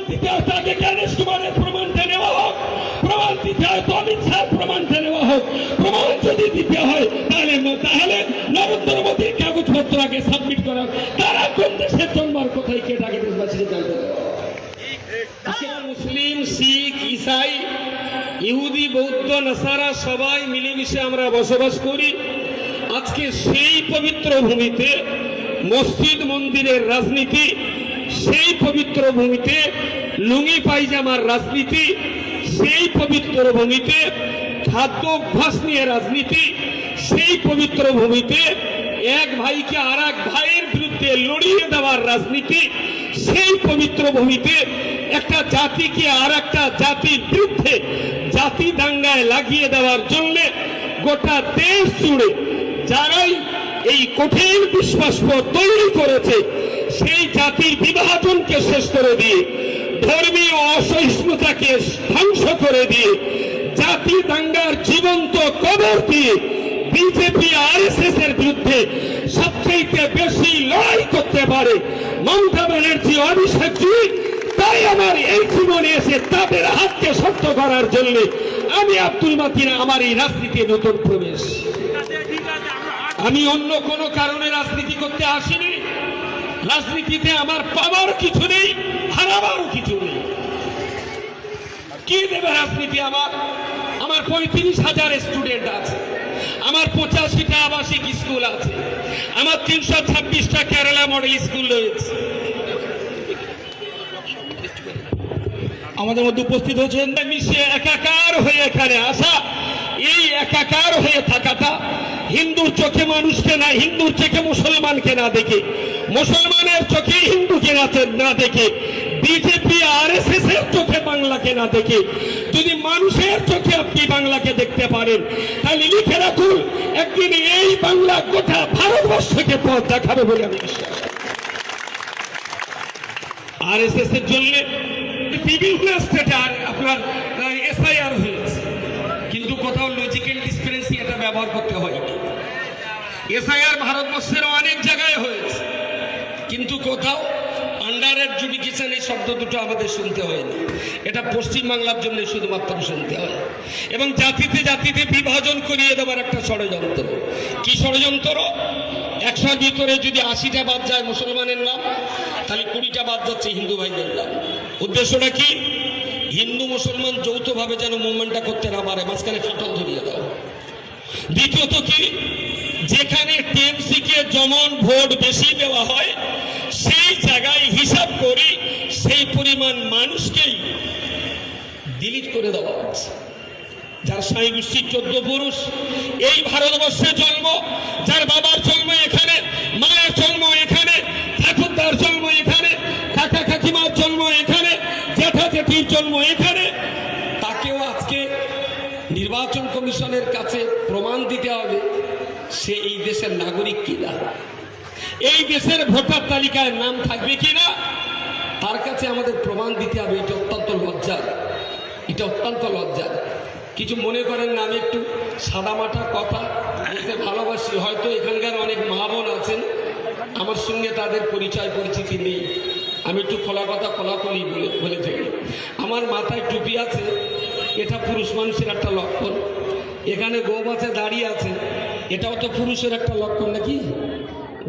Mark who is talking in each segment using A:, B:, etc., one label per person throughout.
A: দিতে হয় তাকে জ্ঞানেশ কুমারের প্রমাণটা নেওয়া হোক, প্রমাণ দিতে হয় তো অমিত শাহ প্রমাণটা নেওয়া হোক। প্রমাণ যদি দিতে হয় তাহলে নরেন্দ্র মোদীর কাগজপত্র আগে সাবমিট করা, তারা কোন দেশের জন্ম আর কোথায় কে আগে দেশবাসীকে জানতে দেওয়া। মুসলিম, শিখ, ইসাই, ইহুদি, বৌদ্ধ, নাসারা সবাই মিলেমিশে আমরা বসবাস করি। আজকে সেই পবিত্র ভূমিতে মসজিদ মন্দিরের রাজনীতি, সেই পবিত্র ভূমিতে লুঙ্গি পায়জামার রাজনীতি, সেই পবিত্র ভূমিতে খাদ্য অভ্যাস নিয়ে রাজনীতি, সেই পবিত্র ভূমিতে এক ভাইকে আর এক ভাইয়ের বিরুদ্ধে লড়িয়ে দেওয়ার রাজনীতি, সেই পবিত্র ভূমিতে একটা জাতিকে আর একটা জাতির বিরুদ্ধে জাতি দাঙ্গায় লাগিয়ে দেওয়ার জন্য গোটা দেশ জুড়ে যারাই এই কঠিন দুঃশাসন তৈরি করেছে, সেই জাতির বিভাজনকে শেষ করে দিয়ে, ধর্মীয় অসহিষ্ণুতাকে ধ্বংস করে দিয়ে, জাতি দাঙ্গার জীবন্ত কবর দিয়ে বিজেপি আরএসএস এর বিরুদ্ধে সবচেয়ে বেশি লড়াই করতে পারে মমতা ব্যানার্জি, অভিষেক জি। তাই আমার এই জীবনে এসে তাদের হাতকে শক্ত করার জন্য আমি আব্দুল মাতিন, আমার এই রাজনীতি নতুন প্রবেশ। আমি অন্য কোনো কারণে রাজনীতি করতে আসিনি। রাজনীতিতে আমার পাওয়ার কিছু নেই, হারাবারও কিছু নেই। কি দেবে রাজনীতি? আমার 35,000 স্টুডেন্ট আছে, আমার 85টা আবাসিক স্কুল আছে, আমার 326টা কেরালা মডেল স্কুল রয়েছে। আমাদের মধ্যে উপস্থিত হয়েছেন মিশে একাকার হয়ে এখানে আসা। এই একাকার হয়ে থাকাটা হিন্দুর চোখে মানুষকে না, হিন্দুর চোখে মুসলমানকে না দেখে, মুসলমানের চোখে হিন্দুকে না দেখে, বিজেপি আরএসএস এর চোখে বাংলাকে না দেখে যদি মানুষের চোখে আপনি বাংলাকে দেখতে পারেন, তাহলে লিখে রাখুন, একদিন এই বাংলা গোটা ভারতবর্ষকে পথ দেখাবে বলে আমি বিশ্বাস। আরএসএস এর জন্য বিভিন্ন স্টেটে আপনার এসআইআর হয়েছে, কিন্তু কোথাও লজিক্যাল ডিসক্রিপেন্সি এটা ব্যবহার করতে হয়নি। এসআইআর ভারতবর্ষের অনেক জায়গায় হয়েছে, কিন্তু কোথাও আন্ডার অ্যাডজুডিকেশন এই শব্দ দুটো আমাদের শুনতে হয়নি। এটা পশ্চিমবাংলার জন্য শুধুমাত্র শুনতে হয়। এবং জাতিতে জাতিতে বিভাজন করিয়ে দেওয়ার একটা ষড়যন্ত্র। কি ষড়যন্ত্র? 100 ভিতরে যদি 80টা বাদ যায় মুসলমানের নাম, তাহলে 20টা বাদ যাচ্ছে হিন্দু ভাইদের নাম। উদ্দেশ্যটা কি? হিন্দু মুসলমান যৌথভাবে যেন মুভমেন্টটা করতে না পারে, মাঝখানে ফাটল ধরিয়ে দাও। দ্বিতীয়ত কি? যেখানে টিএমসিকে যেমন ভোট বেশি দেওয়া হয়, সেই জায়গায় হিসাব করি সেই পরিমাণ মানুষকেই ডিলিট করে দেওয়া হচ্ছে। যার স্বামী গোষ্ঠীর 14 পুরুষ, এই ভারতবর্ষে জন্ম, যার বাবার জন্ম এখানে, মায়ের জন্ম এখানে, ঠাকুরদার জন্ম এখানে, কাকা কাকিমার জন্ম এখানে, জ্যাঠা জেঠির জন্ম এখানে, তাকেও আজকে নির্বাচন কমিশনের কাছে প্রমাণ দিতে হবে সে এই দেশের নাগরিক কিনা, এই দেশের ভোটার তালিকায় নাম থাকবে কিনা, তার কাছে আমাদের প্রমাণ দিতে হবে। এটা অত্যন্ত লজ্জার, এটা অত্যন্ত লজ্জার। কিছু মনে করেন না, আমি একটু সাদামাটা কথা বলতে ভালোবাসি। হয়তো এখানকার অনেক মা বোন আছেন, আমার সঙ্গে তাদের পরিচয় পরিচিতি নেই, আমি একটু খোলা কথা খোলাখুলি বলে থাকি। আমার মাথায় টুপি আছে, এটা পুরুষ মানুষের একটা লক্ষণ। এখানে গৌবাছে দাঁড়িয়ে আছে, এটাও তো পুরুষের একটা লক্ষণ নাকি?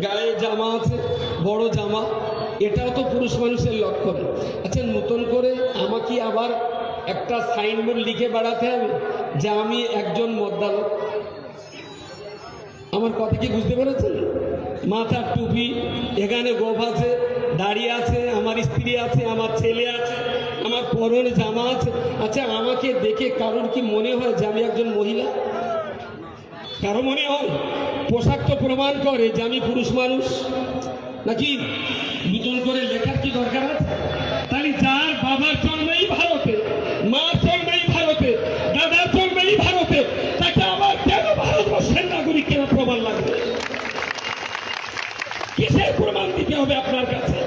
A: গায়ে জামা আছে, বড় জামা, এটাও তো পুরুষ মানুষের লক্ষণ। আচ্ছা, নতুন করে আমাকে আবার একটা সাইনবোর্ড লিখে বেড়াতে হবে যে আমি একজন মদ্দালক? আমার কথা কি বুঝতে পেরেছেন? মাথার টুপি, এখানে গোপ আছে, দাঁড়িয়ে আছে, আমার স্ত্রী আছে, আমার ছেলে আছে, আমার পরনে জামা আছে। আচ্ছা, আমাকে দেখে কারোর কি মনে হয় যে আমি একজন মহিলা? কারো মনে হয়? পোশাক তো প্রমাণ করে যে আমি পুরুষ মানুষ নাকি? নতুন করে লেখার কি দরকার আছে? তাহলে যার বাবার জন্মেই ভারতে, মার জন্মেই ভারতে, দাদার জন্মেই ভারতে, তাকে আবার কেন ভারতবর্ষের নাগরিক কেন প্রমাণ লাগবে? কিসের প্রমাণ দিতে হবে আপনার কাছে?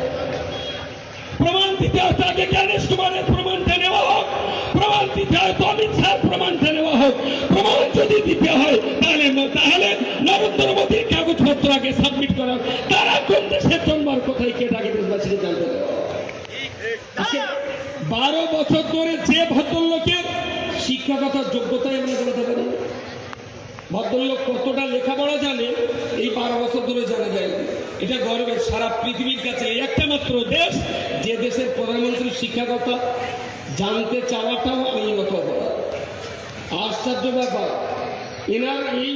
A: প্রমাণ দিতে হয় তাকে জ্ঞানেশ কুমারের প্রমাণটা নেওয়া হোক, প্রমাণ দিতে হয় তো অমিত শাহ প্রমাণটা নেওয়া হোক। প্রমাণ যদি দিতে হয় তাহলে নরেন্দ্র মোদীর কাগজপত্র আগে সাবমিট করা, তারা কোন দেশের জন্ম আর কোথায় কে আগে দেশবাসীকে জানতে দেওয়া। আজকে 12 বছর ধরে যে ভদ্রলোকের শিক্ষাগত যোগ্যতায় আমরা জানাতে পারি, ভদ্রলোক কতটা লেখাপড়া জানে এই 12 বছর ধরে জানা যায়। এটা গর্বের, সারা পৃথিবীর কাছে এই একটা মাত্র দেশ যে দেশের প্রধানমন্ত্রীর শিক্ষাগত জানতে চাওয়াটাও আইনত অপরাধ। আশ্চর্য ব্যাপার, এনার এই